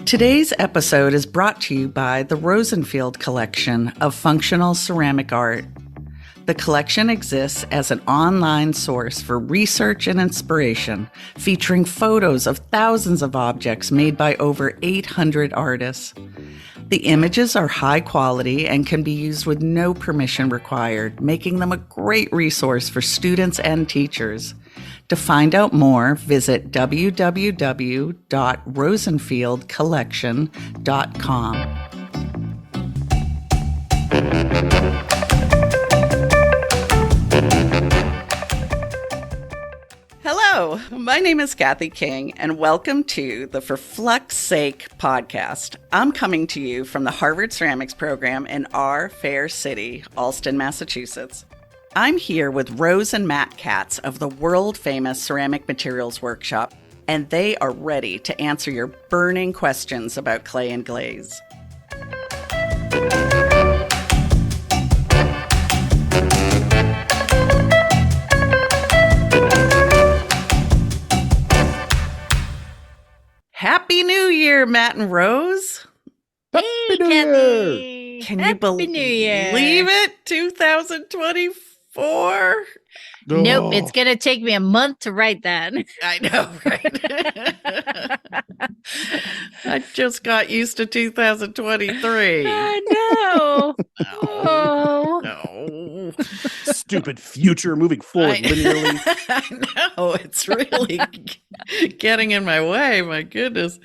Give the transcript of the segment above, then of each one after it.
Today's episode is brought to you by the Rosenfield Collection of Functional Ceramic Art. The collection exists as an online source for research and inspiration, featuring photos of thousands of objects made by over 800 artists. The images are high quality and can be used with no permission required, making them a great resource for students and teachers. To find out more, visit www.rosenfieldcollection.com. Hello, my name is Kathy King, and welcome to the For Flux Sake podcast. I'm coming to you from the Harvard Ceramics program in our fair city, Allston, Massachusetts. I'm here with Rose and Matt Katz of the world-famous Ceramic Materials Workshop, and they are ready to answer your burning questions about clay and glaze. Happy New Year, Matt and Rose. Happy New Year. Can Happy you believe New Year. it? 2024? Nope, it's going to take me a month to write that. I know, right? I just got used to 2023. I know. Oh. No. Stupid future moving forward linearly. I know, it's really getting in my way. My goodness.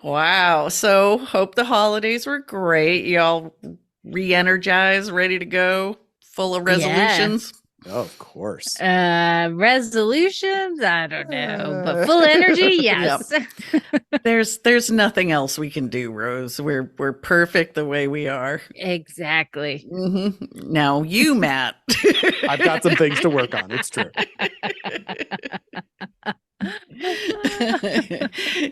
Wow. So, hope the holidays were great. Y'all re-energized, ready to go, full of resolutions. Yeah. Oh, of course. Resolutions? I don't know, but full energy, yes. Yep. There's nothing else we can do, Rose. We're perfect the way we are. Exactly. Mm-hmm. Now you, Matt. I've got some things to work on. It's true.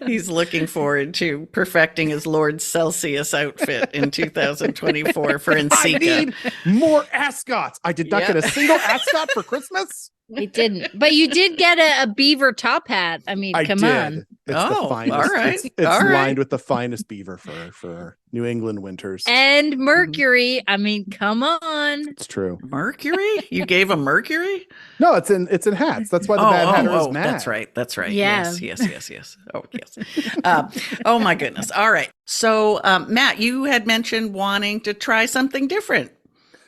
He's looking forward to perfecting his Lord Celsius outfit in 2024 for Ensika. I need more ascots. I did not get a single ascot for Christmas. I didn't, but you did get a beaver top hat. I mean, come on. It's the finest. All right. It's lined with the finest beaver fur for New England winters. And Mercury. I mean, come on. It's true. Mercury? You gave him Mercury? No, it's in hats. That's why the Mad Hatter is mad. That's right. Yeah. Yes. Oh, yes. Oh, my goodness. All right. So, Matt, you had mentioned wanting to try something different.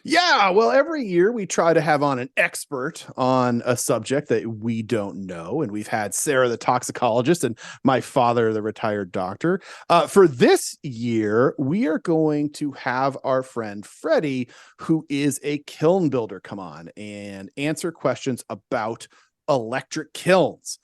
Yeah, well, every year we try to have on an expert on a subject that we don't know. And we've had Sarah, the toxicologist, and my father, the retired doctor. For this year, we are going to have our friend Freddie, who is a kiln builder, come on and answer questions about electric kilns.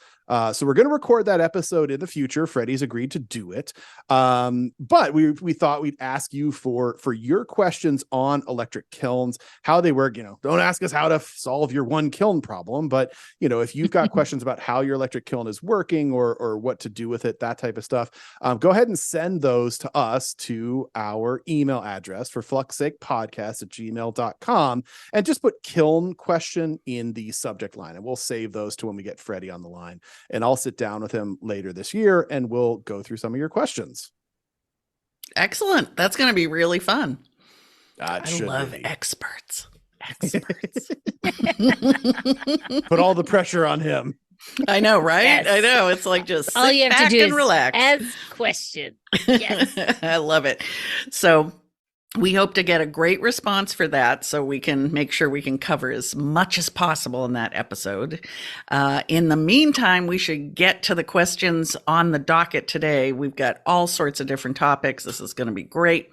So we're going to record that episode in the future. Freddie's agreed to do it. But we thought we'd ask you for your questions on electric kilns, how they work. Don't ask us how to solve your one kiln problem, but if you've got questions about how your electric kiln is working or what to do with it, that type of stuff, go ahead and send those to us to our email address for ForFluxSakePodcast@gmail.com, and just put kiln question in the subject line, and we'll save those to when we get Freddie on the line. And I'll sit down with him later this year and we'll go through some of your questions. Excellent. That's going to be really fun. I love experts. Put all the pressure on him. I know, right? Yes. I know. It's like just all you have to do and is relax. ask questions. Yes. I love it. So we hope to get a great response for that, so we can make sure we can cover as much as possible in that episode. In the meantime, we should get to the questions on the docket today. We've got all sorts of different topics. This is going to be great.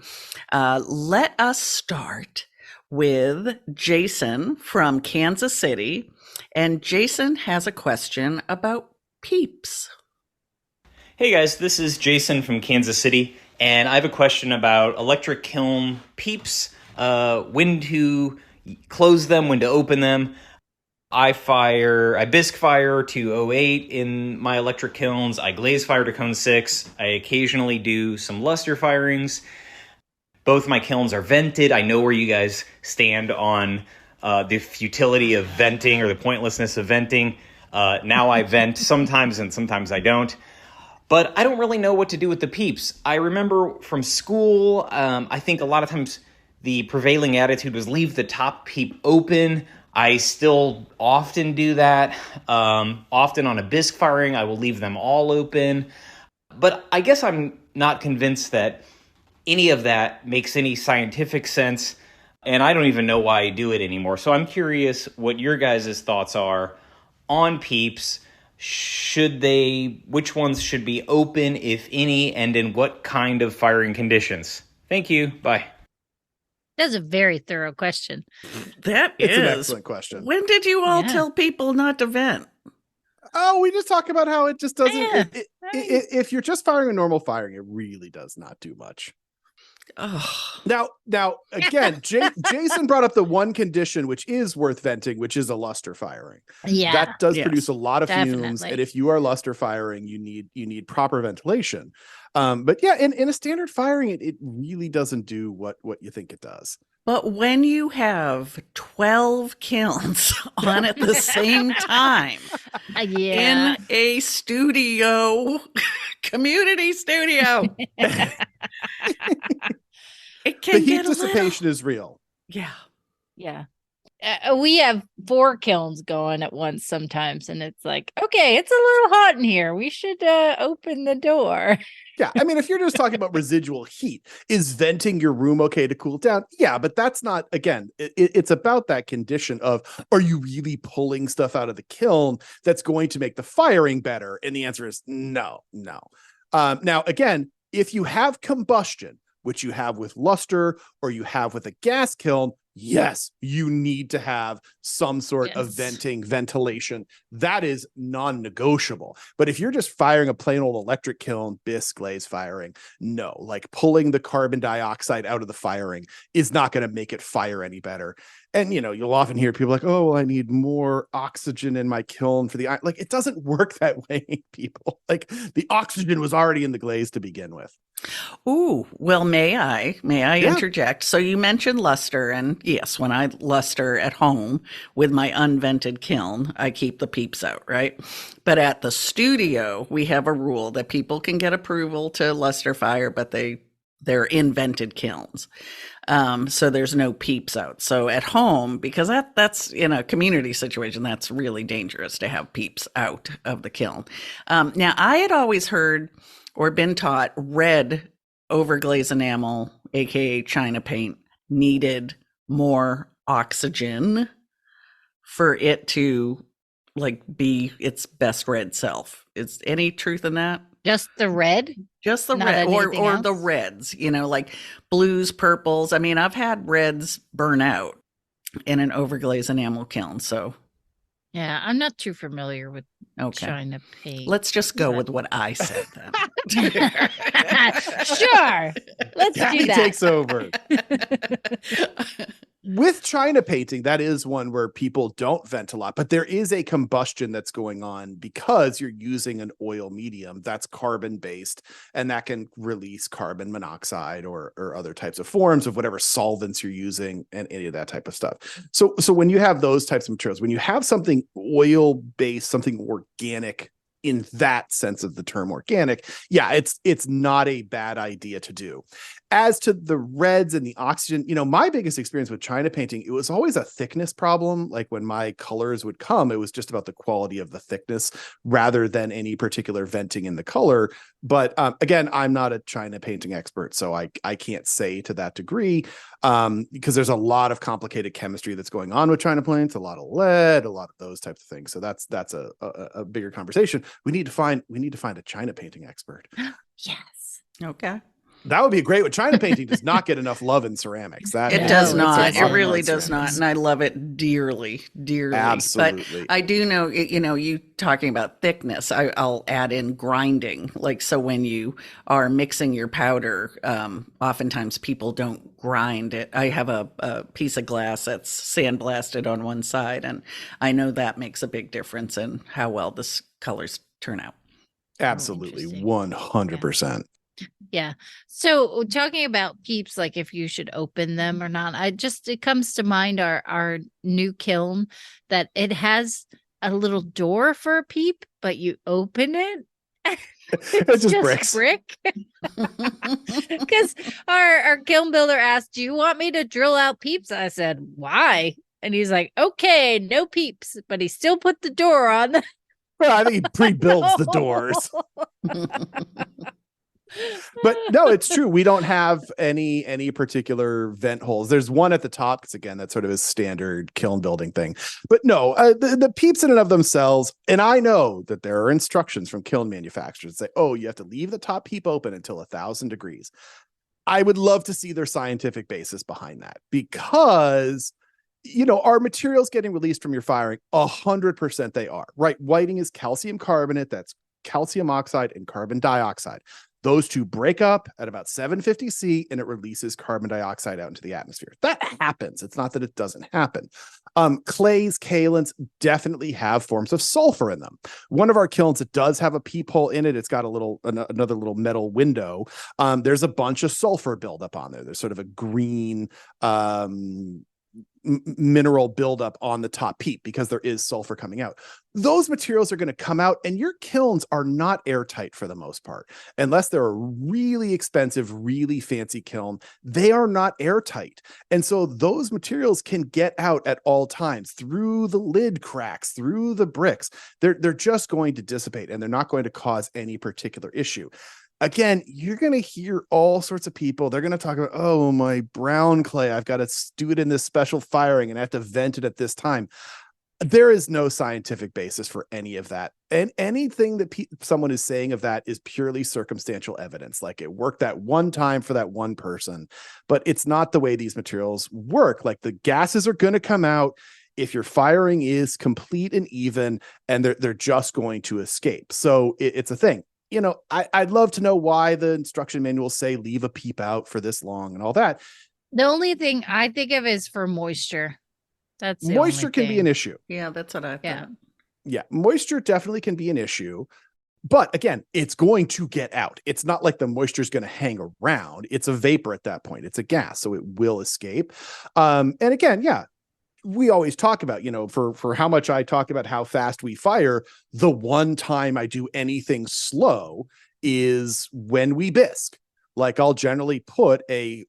Let us start with Jason from Kansas City. And Jason has a question about peeps. Hey guys, this is Jason from Kansas City. And I have a question about electric kiln peeps, when to close them, when to open them. I bisque fire to 08 in my electric kilns. I glaze fire to cone 6. I occasionally do some luster firings. Both my kilns are vented. I know where you guys stand on the futility of venting or the pointlessness of venting. Now I vent sometimes and sometimes I don't. But I don't really know what to do with the peeps. I remember from school, I think a lot of times the prevailing attitude was leave the top peep open. I still often do that. Often on a bisque firing, I will leave them all open. But I guess I'm not convinced that any of that makes any scientific sense, and I don't even know why I do it anymore. So I'm curious what your guys' thoughts are on peeps. Which ones should be open, if any, and in what kind of firing conditions? Thank you. Bye. That's a very thorough question. It's an excellent question. When did you all tell people not to vent? Oh, we just talk about how it just doesn't. Yeah, If you're just firing a normal firing, it really does not do much. Oh. Now, again, Jason brought up the one condition which is worth venting, which is a luster firing. Yeah. That does produce a lot of fumes, Definitely. and if you are luster firing, you need proper ventilation. But yeah, in a standard firing, it really doesn't do what you think it does. But when you have 12 kilns on at the same time in a studio, community studio, it can The heat get a dissipation little... is real. Yeah. Yeah. We have 4 kilns going at once sometimes, and it's like, okay, it's a little hot in here. We should open the door. Yeah, I mean, if you're just talking about residual heat, is venting your room okay to cool down? Yeah, but that's not, again, it's about that condition of, are you really pulling stuff out of the kiln that's going to make the firing better? And the answer is no. Now, again, if you have combustion, which you have with luster or you have with a gas kiln, yes, you need to have some sort of ventilation. That is non-negotiable. But if you're just firing a plain old electric kiln, bisque glaze firing, no, like pulling the carbon dioxide out of the firing is not going to make it fire any better. And, you'll often hear people like, oh, well, I need more oxygen in my kiln for the, like, it doesn't work that way, people. Like, the oxygen was already in the glaze to begin with. Ooh, well, may I interject? So you mentioned luster, and yes, when I luster at home with my unvented kiln, I keep the peeps out, right? But at the studio, we have a rule that people can get approval to luster fire, but they're invented kilns. So there's no peeps out. So at home, because that's in a community situation, that's really dangerous to have peeps out of the kiln. Now, I had always heard or been taught red overglaze enamel, aka China paint, needed more oxygen for it to be its best red self. Is any truth in that? Just the red? Just the Not red or else? the reds, like blues, purples. I mean, I've had reds burn out in an overglaze enamel kiln. So yeah, I'm not too familiar with China paint. Let's just go with what I said then. Sure. Let's do that. Takes over. With China painting, that is one where people don't vent a lot, but there is a combustion that's going on because you're using an oil medium that's carbon based, and that can release carbon monoxide or other types of forms of whatever solvents you're using and any of that type of stuff. So when you have those types of materials, when you have something oil based, something organic in that sense of the term organic, yeah, it's not a bad idea to do. As to the reds and the oxygen, my biggest experience with China painting, it was always a thickness problem. Like when my colors would come, it was just about the quality of the thickness rather than any particular venting in the color. But again, I'm not a China painting expert, so I can't say to that degree because there's a lot of complicated chemistry that's going on with China paints, a lot of lead, a lot of those types of things. So that's a bigger conversation. We need to find a China painting expert. Yes. Okay. That would be great. With China painting does not get enough love in ceramics. It does not. It really does not. And I love it dearly. Absolutely. But I do know, you talking about thickness, I'll add in grinding. So when you are mixing your powder, oftentimes people don't grind it. I have a piece of glass that's sandblasted on one side, and I know that makes a big difference in how well the colors turn out. Absolutely. 100%. Yeah. So talking about peeps, like if you should open them or not, it comes to mind our new kiln that it has a little door for a peep, but you open it It's just bricks. Brick. Because our kiln builder asked, "Do you want me to drill out peeps?" I said, "Why?" And he's like, "Okay, no peeps," but he still put the door on. Well, I think he pre-builds the doors. But no, it's true. We don't have any particular vent holes. There's one at the top, because again, that's sort of a standard kiln building thing. But no, the peeps in and of themselves, and I know that there are instructions from kiln manufacturers that say, oh, you have to leave the top peep open until 1,000 degrees. I would love to see their scientific basis behind that, because our materials getting released from your firing, 100% they are, right? Whiting is calcium carbonate. That's calcium oxide and carbon dioxide. Those two break up at about 750 C, and it releases carbon dioxide out into the atmosphere. That happens. It's not that it doesn't happen. Clays, kalins definitely have forms of sulfur in them. One of our kilns, it does have a peephole in it. It's got another little metal window. There's a bunch of sulfur buildup on there. There's sort of a green mineral buildup on the top peep because there is sulfur coming out. Those materials are going to come out, and your kilns are not airtight for the most part. Unless they're a really expensive, really fancy kiln, they are not airtight. And so those materials can get out at all times through the lid cracks, through the bricks. They're just going to dissipate, and they're not going to cause any particular issue. Again, you're going to hear all sorts of people. They're going to talk about, oh, my brown clay, I've got to do it in this special firing and I have to vent it at this time. There is no scientific basis for any of that. And anything that someone is saying of that is purely circumstantial evidence. Like, it worked that one time for that one person, but it's not the way these materials work. Like, the gases are going to come out if your firing is complete and even, and they're just going to escape. So it's a thing. I'd love to know why the instruction manuals say leave a peep out for this long and all that. The only thing I think of is for moisture. That's the moisture can be an issue. Yeah, that's what I thought. Yeah, moisture definitely can be an issue. But again, it's going to get out. It's not like the moisture is going to hang around. It's a vapor at that point. It's a gas, so it will escape. And again, yeah, we always talk about, for how much I talk about how fast we fire, the one time I do anything slow is when we bisque. Like, I'll generally put a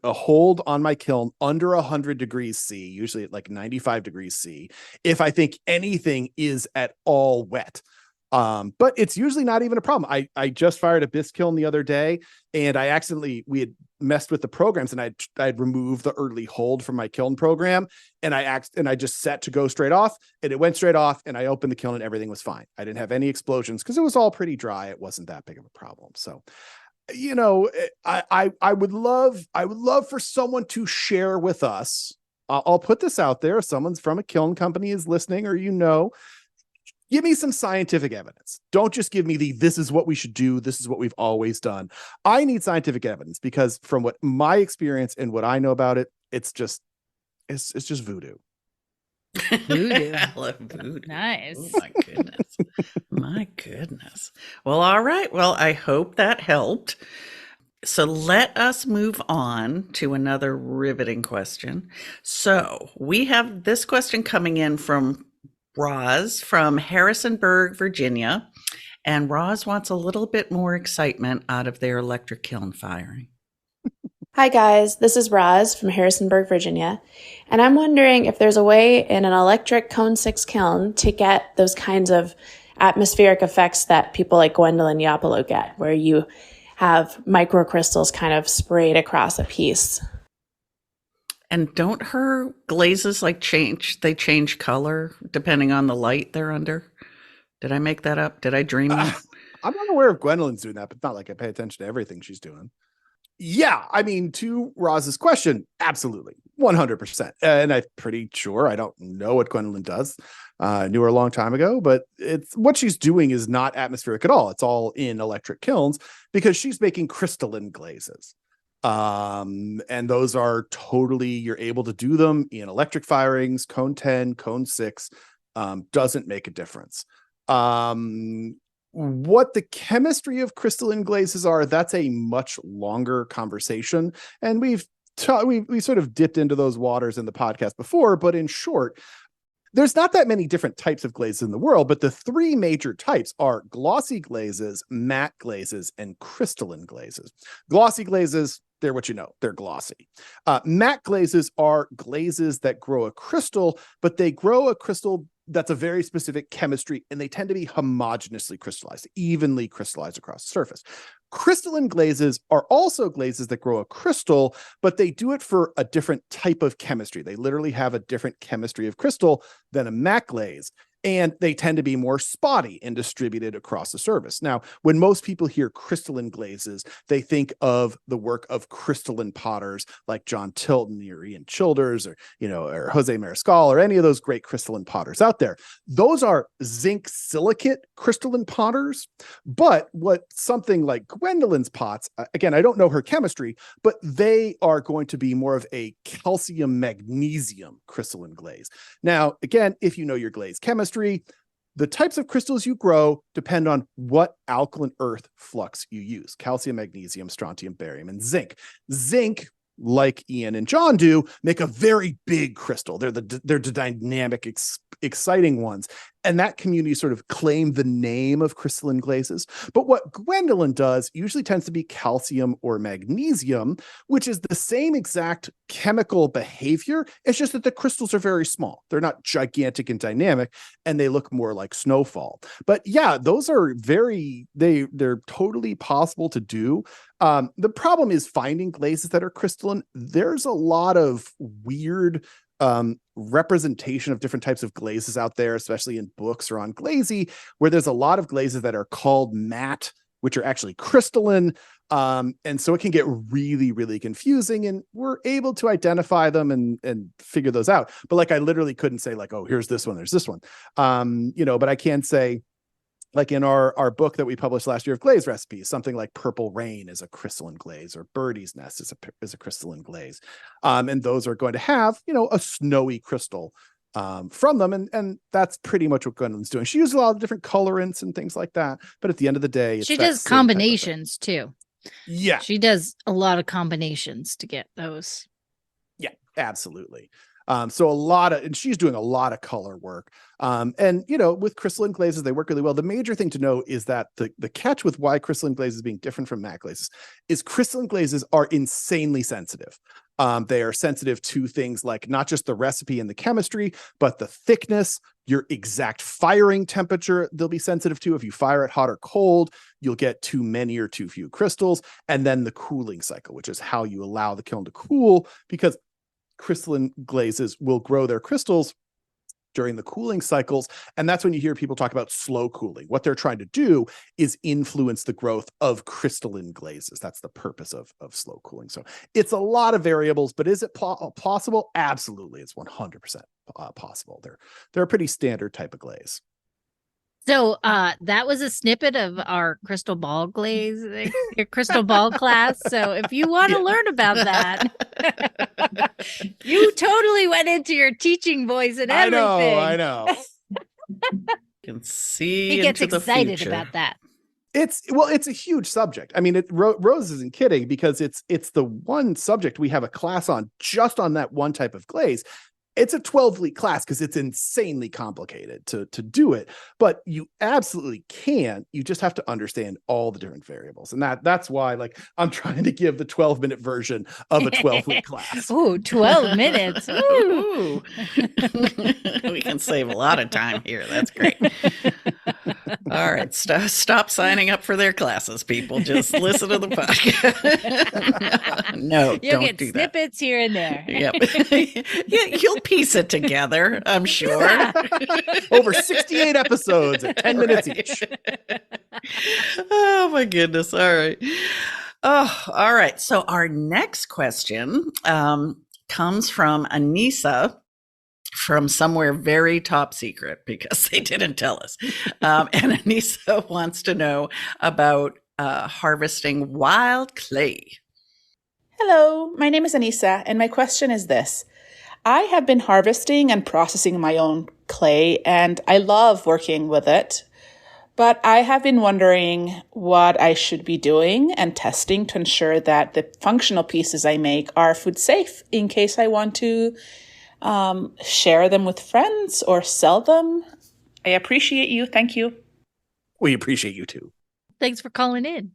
hold on my kiln under 100 degrees C, usually at like 95 degrees C, if I think anything is at all wet. But it's usually not even a problem. I just fired a bisque kiln the other day, and we had messed with the programs, and I'd removed the early hold from my kiln program, and I just set to go straight off, and it went straight off, and I opened the kiln and everything was fine. I didn't have any explosions because it was all pretty dry. It wasn't that big of a problem. So, I would love for someone to share with us. I'll put this out there. If someone's from a kiln company is listening, or give me some scientific evidence. Don't just give me this is what we should do. This is what we've always done. I need scientific evidence, because from what my experience and what I know about it, it's just voodoo. Voodoo. I love voodoo. Nice. Oh, my goodness. My goodness. Well, all right. Well, I hope that helped. So let us move on to another riveting question. So we have this question coming in from Roz from Harrisonburg, Virginia, and Roz wants a little bit more excitement out of their electric kiln firing. Hi guys, this is Roz from Harrisonburg, Virginia, and I'm wondering if there's a way in an electric cone 6 kiln to get those kinds of atmospheric effects that people like Gwendolyn Yapolo get, where you have microcrystals kind of sprayed across a piece. And don't her glazes change color depending on the light they're under? Did I make that up? Did I dream that? I'm not aware of Gwendolyn's doing that, but not like I pay attention to everything she's doing. Yeah, I mean, to Roz's question, absolutely, 100%. And I'm pretty sure, I don't know what Gwendolyn does. I knew her a long time ago, but what she's doing is not atmospheric at all. It's all in electric kilns because she's making crystalline glazes. And those are totally, you're able to do them in electric firings, cone 10, cone 6, doesn't make a difference. What the chemistry of crystalline glazes are, that's a much longer conversation. And we sort of dipped into those waters in the podcast before, but in short, there's not that many different types of glazes in the world, but the three major types are glossy glazes, matte glazes, and crystalline glazes. Glossy glazes, they're what you know, they're glossy. Matte glazes are glazes that grow a crystal, but they grow a crystal that's a very specific chemistry, and they tend to be homogeneously crystallized, evenly crystallized across the surface. Crystalline glazes are also glazes that grow a crystal, but they do it for a different type of chemistry. They literally have a different chemistry of crystal than a matte glaze, and they tend to be more spotty and distributed across the surface. Now, when most people hear crystalline glazes, they think of the work of crystalline potters like John Tilton or Ian Childers or Jose Mariscal or any of those great crystalline potters out there. Those are zinc silicate crystalline potters. But what something like Gwendolyn's pots, again, I don't know her chemistry, but they are going to be more of a calcium magnesium crystalline glaze. Now, again, if you know your glaze chemistry, the types of crystals you grow depend on what alkaline earth flux you use: calcium, magnesium, strontium, barium, and zinc. Zinc, like Ian and John do, make a very big crystal. They're the dynamic, exciting ones. And that community sort of claimed the name of crystalline glazes. But what Gwendolyn does usually tends to be calcium or magnesium, which is the same exact chemical behavior. It's just that the crystals are very small. They're not gigantic and dynamic, and they look more like snowfall. But yeah, those are they're totally possible to do. The problem is finding glazes that are crystalline. There's a lot of weird representation of different types of glazes out there, especially in books or on Glazy, where there's a lot of glazes that are called matte, which are actually crystalline. And so it can get really, really confusing, and we're able to identify them and figure those out. But like, I literally couldn't say like, oh, here's this one, there's this one. But I can say, like in our book that we published last year of glaze recipes, something like Purple Rain is a crystalline glaze, or Birdie's Nest is a crystalline glaze. And those are going to have, a snowy crystal from them. And that's pretty much what Gwendolyn's doing. She uses a lot of different colorants and things like that. But at the end of the day, she does combinations too. Yeah. She does a lot of combinations to get those. Yeah, absolutely. And she's doing a lot of color work. With crystalline glazes, they work really well. The major thing to know is that the catch with why crystalline glazes being different from matte glazes is crystalline glazes are insanely sensitive. They are sensitive to things like not just the recipe and the chemistry, but the thickness, your exact firing temperature they'll be sensitive to. If you fire it hot or cold, you'll get too many or too few crystals. And then the cooling cycle, which is how you allow the kiln to cool, because crystalline glazes will grow their crystals during the cooling cycles. And that's when you hear people talk about slow cooling. What they're trying to do is influence the growth of crystalline glazes. That's the purpose of slow cooling. So it's a lot of variables, but is it possible? Absolutely. It's 100% possible. They're a pretty standard type of glaze. So that was a snippet of our crystal ball glaze, your crystal ball class. So if you want to learn about that, you totally went into your teaching voice and everything. I know. You can see he gets into the excited future. about that. It's a huge subject. I mean, Rose isn't kidding, because it's the one subject we have a class on, just on that one type of glaze. It's a 12-week class because it's insanely complicated to do it, but you absolutely can. You just have to understand all the different variables. And that's why, like, I'm trying to give the 12-minute version of a 12-week class. Ooh, 12 minutes. Ooh. We can save a lot of time here. That's great. All right. Stop signing up for their classes, people. Just listen to the podcast. No, You'll don't get do snippets here and there. Yep. You'll piece it together, I'm sure. Over 68 episodes at 10 minutes each. Oh, my goodness. All right. Oh, all right. So our next question comes from Anissa, from somewhere very top secret, because they didn't tell us. And Anissa wants to know about harvesting wild clay. Hello, my name is Anissa, and my question is this. I have been harvesting and processing my own clay, and I love working with it. But I have been wondering what I should be doing and testing to ensure that the functional pieces I make are food safe in case I want to share them with friends, or sell them. I appreciate you. Thank you. We appreciate you too. Thanks for calling in.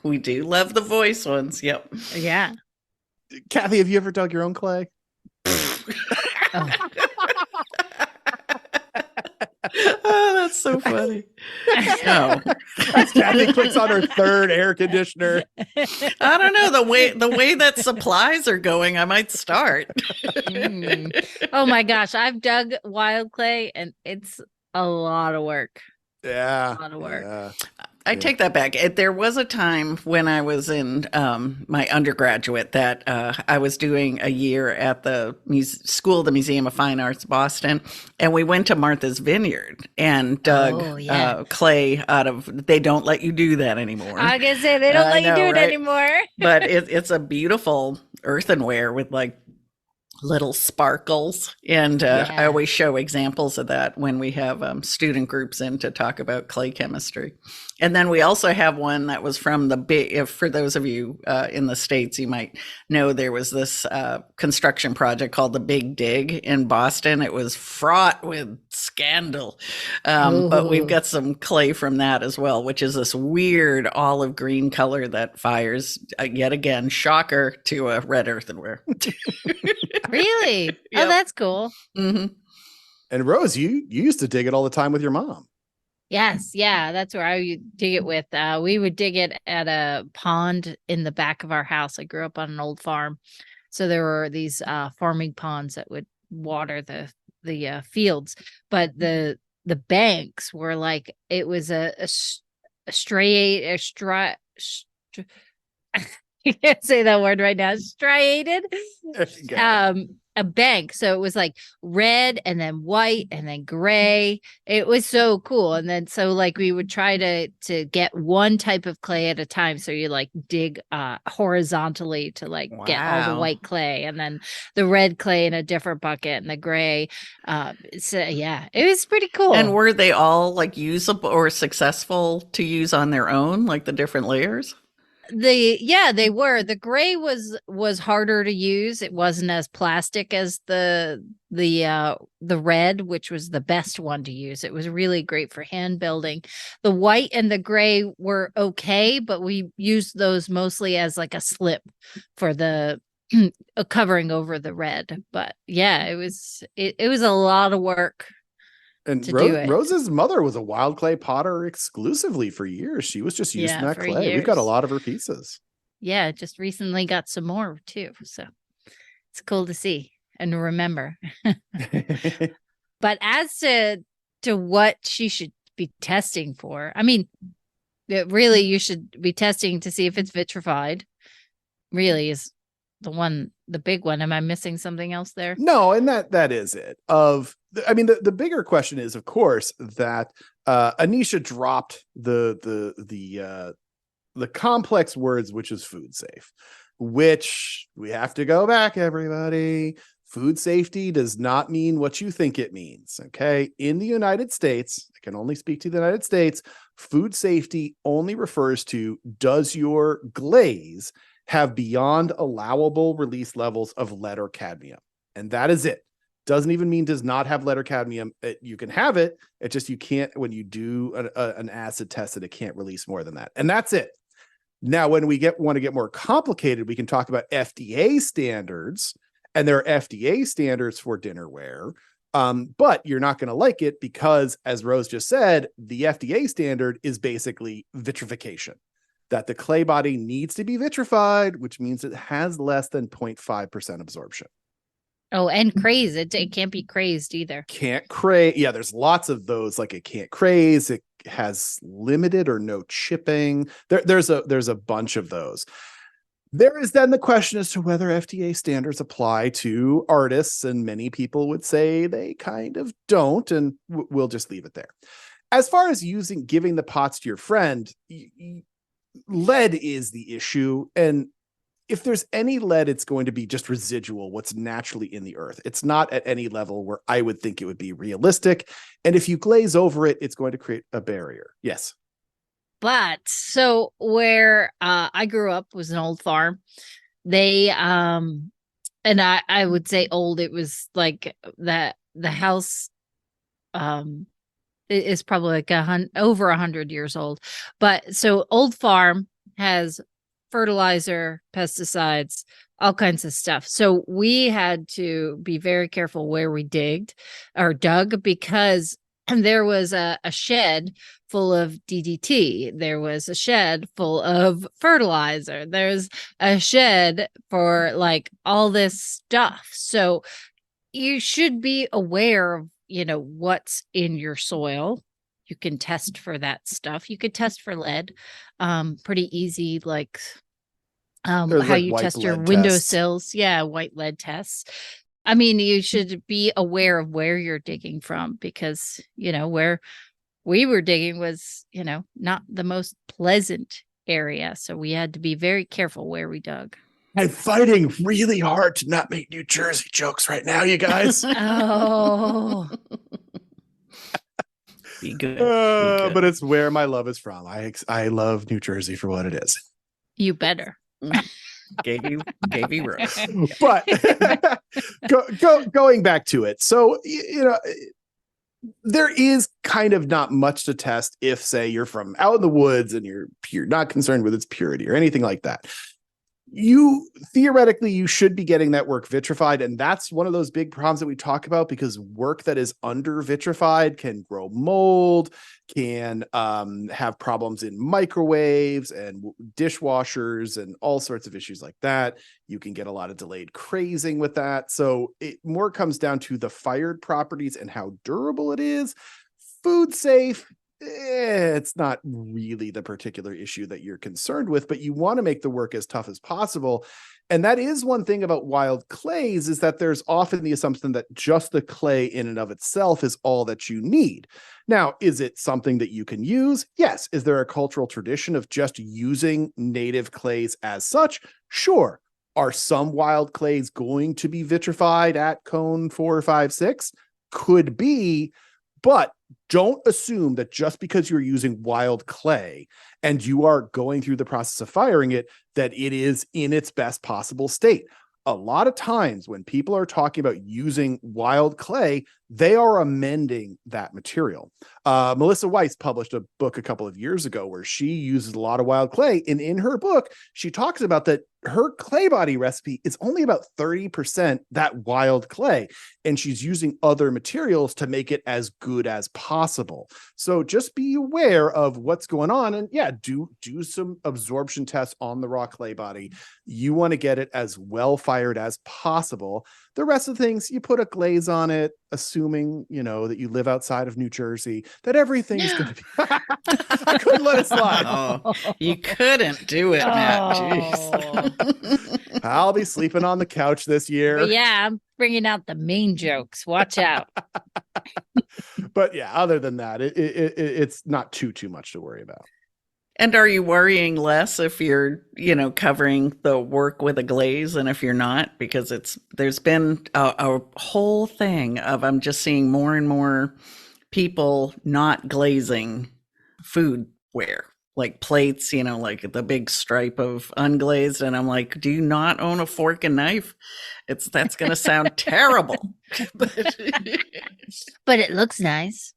We do love the voice ones. Yep. Yeah. Kathy, have you ever dug your own clay? Oh. Oh, that's so funny. No. As Kathy clicks on her third air conditioner. I don't know, the way that supplies are going, I might start. Oh my gosh, I've dug wild clay and it's a lot of work. Yeah. A lot of work. Yeah. I take that back. There was a time when I was in my undergraduate that I was doing a year at the School of the Museum of Fine Arts, Boston, and we went to Martha's Vineyard and dug clay out of. They don't let you do that anymore. I can say they don't let you do it anymore. But it's a beautiful earthenware with like little sparkles, and I always show examples of that when we have student groups in to talk about clay chemistry. And then we also have one that was from for those of you in the States, you might know there was this construction project called the Big Dig in Boston. It was fraught with scandal, but we've got some clay from that as well, which is this weird olive green color that fires, yet again, shocker, to a red earthenware. Really? Yep. Oh, that's cool. Mm-hmm. And Rose, you used to dig it all the time with your mom. Yes, yeah, that's where I would dig it with. We would dig it at a pond in the back of our house. I grew up on an old farm, so there were these farming ponds that would water the fields. But the banks were like, it was a I can't say that word right now. Striated. A bank. So it was like red and then white and then gray. It was so cool. And then so like we would try to get one type of clay at a time. So you like dig horizontally to like get all the white clay, and then the red clay in a different bucket and the gray. So yeah, it was pretty cool. And were they all like usable or successful to use on their own, like the different layers? They were. The gray was harder to use. It wasn't as plastic as the red, which was the best one to use. It was really great for hand building. The white and the gray were okay, but we used those mostly as like a slip for the covering over the red. But yeah, it was a lot of work. And Rose's mother was a wild clay potter exclusively for years. She was just using that clay. We've got a lot of her pieces. Yeah, just recently got some more too. So it's cool to see and remember. But as to what she should be testing for, I mean, really, you should be testing to see if it's vitrified. Really is the big one. Am I missing something else there? No, and that is it. The bigger question is, of course, that Anisha dropped the complex words, which is food safe, which we have to go back, everybody. Food safety does not mean what you think it means. Okay. In the United States, I can only speak to the United States. Food safety only refers to, does your glaze have beyond allowable release levels of lead or cadmium? And that is it. Doesn't even mean does not have lead or cadmium. You can have it. It's just you can't, when you do an acid test, it can't release more than that. And that's it. Now, when we want to get more complicated, we can talk about FDA standards, and there are FDA standards for dinnerware. But you're not going to like it because, as Rose just said, the FDA standard is basically vitrification. That the clay body needs to be vitrified, which means it has less than 0.5% absorption. Oh, and craze. It can't be crazed either. Can't craze. Yeah, there's lots of those. Like it can't craze. It has limited or no chipping. There's a bunch of those. There is then the question as to whether FDA standards apply to artists, and many people would say they kind of don't, and we'll just leave it there. As far as giving the pots to your friend, lead is the issue, and if there's any lead, it's going to be just residual, what's naturally in the earth. It's not at any level where I would think it would be realistic. And if you glaze over it, it's going to create a barrier. Yes. But so where I grew up was an old farm. They And I would say old. It was like that the house is probably like over 100 years old. But so old farm has fertilizer, pesticides, all kinds of stuff. So we had to be very careful where we dug because there was a shed full of DDT. There was a shed full of fertilizer. There's a shed for like all this stuff. So you should be aware of, what's in your soil. You can test for that stuff. You could test for lead. Pretty easy, like how like you white test your lead windowsills. Tests. Yeah, white lead tests. I mean, you should be aware of where you're digging from because, where we were digging was, not the most pleasant area. So we had to be very careful where we dug. I'm fighting really hard to not make New Jersey jokes right now, you guys. Oh. Be good. But it's where my love is from. I love New Jersey for what it is. You better. Gave you Rose. But going back to it. So, there is kind of not much to test if, say, you're from out in the woods and you're not concerned with its purity or anything like that. Theoretically, you should be getting that work vitrified. And that's one of those big problems that we talk about, because work that is under vitrified can grow mold, can have problems in microwaves and dishwashers and all sorts of issues like that. You can get a lot of delayed crazing with that. So it more comes down to the fired properties and how durable it is. Food safe, it's not really the particular issue that you're concerned with, but you want to make the work as tough as possible. And that is one thing about wild clays, is that there's often the assumption that just the clay in and of itself is all that you need. Now, is it something that you can use? Yes. Is there a cultural tradition of just using native clays as such? Sure. Are some wild clays going to be vitrified at cone 4, 5, 6? Could be, but don't assume that just because you're using wild clay and you are going through the process of firing it, that it is in its best possible state. A lot of times when people are talking about using wild clay, they are amending that material. Melissa Weiss published a book a couple of years ago where she uses a lot of wild clay. And in her book, she talks about that her clay body recipe is only about 30% that wild clay. And she's using other materials to make it as good as possible. So just be aware of what's going on. And yeah, do some absorption tests on the raw clay body. You want to get it as well fired as possible. The rest of the things, you put a glaze on it, assuming, that you live outside of New Jersey, that everything's going to be... I couldn't let it slide. Oh, you couldn't do it, Matt. Jeez. I'll be sleeping on the couch this year. But yeah, I'm bringing out the main jokes. Watch out. But yeah, other than that, it's not too much to worry about. And are you worrying less if you're, covering the work with a glaze and if you're not? Because there's been a whole thing of I'm just seeing more and more people not glazing foodware, like plates, like the big stripe of unglazed. And I'm like, do you not own a fork and knife? That's going to sound terrible. But it looks nice.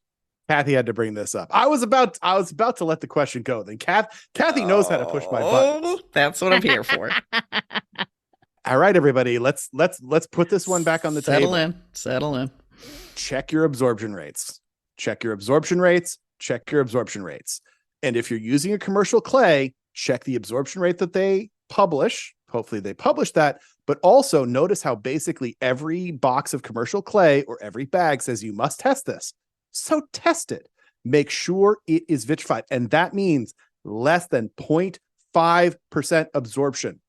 Kathy had to bring this up. I was about to let the question go. Then Kathy knows how to push my buttons. That's what I'm here for. All right, everybody, let's put this one back on the table. Settle in. Check your absorption rates. Check your absorption rates. Check your absorption rates. And if you're using a commercial clay, check the absorption rate that they publish. Hopefully they publish that, but also notice how basically every box of commercial clay or every bag says you must test this. So test it. Make sure it is vitrified. And that means less than 0.5% absorption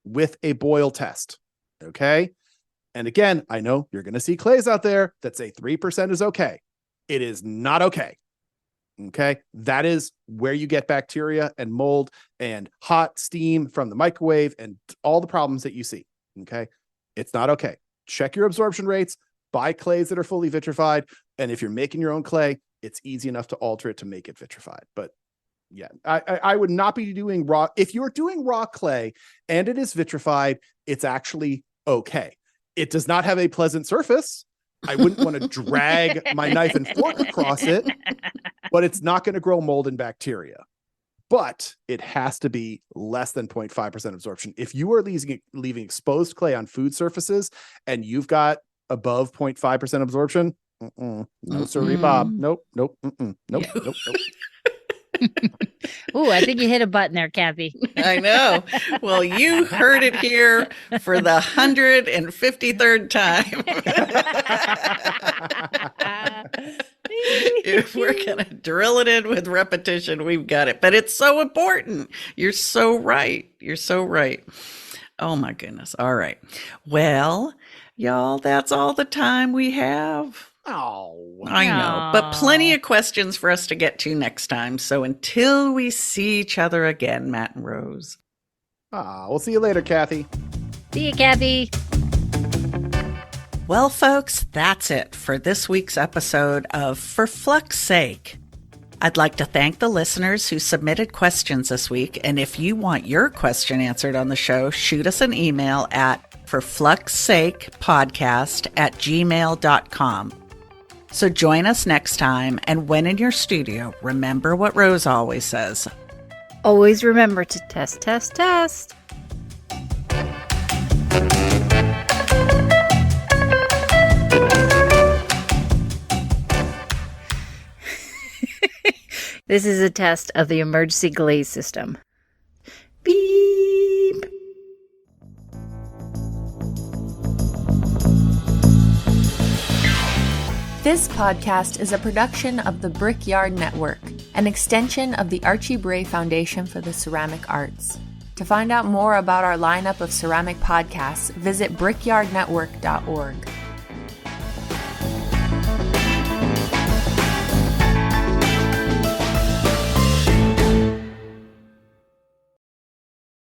with a boil test. Okay. And again, I know you're going to see clays out there that say 3% is okay. It is not okay. Okay. That is where you get bacteria and mold and hot steam from the microwave and all the problems that you see. Okay. It's not okay. Check your absorption rates. Buy clays that are fully vitrified. And if you're making your own clay, it's easy enough to alter it to make it vitrified. But yeah, I would not be doing raw. If you're doing raw clay and it is vitrified, it's actually okay. It does not have a pleasant surface. I wouldn't want to drag my knife and fork across it, but it's not going to grow mold and bacteria. But it has to be less than 0.5% absorption. If you are leaving exposed clay on food surfaces and you've got above 0.5% absorption, no, sorry, Bob. Nope. Nope. Ooh, I think you hit a button there, Kathy. I know. Well, you heard it here for the 153rd time. If we're going to drill it in with repetition, we've got it. But it's so important. You're so right. You're so right. Oh, my goodness. All right. Well, y'all, that's all the time we have. Oh, I know, but plenty of questions for us to get to next time. So until we see each other again, Matt and Rose. We'll see you later, Kathy. See you, Kathy. Well, folks, that's it for this week's episode of For Flux Sake. I'd like to thank the listeners who submitted questions this week. And if you want your question answered on the show, shoot us an email at ForFluxSakePodcast@gmail.com. So join us next time, and when in your studio, remember what Rose always says. Always remember to test, test, test. This is a test of the emergency glaze system. Beep. This podcast is a production of the Brickyard Network, an extension of the Archie Bray Foundation for the Ceramic Arts. To find out more about our lineup of ceramic podcasts, visit brickyardnetwork.org.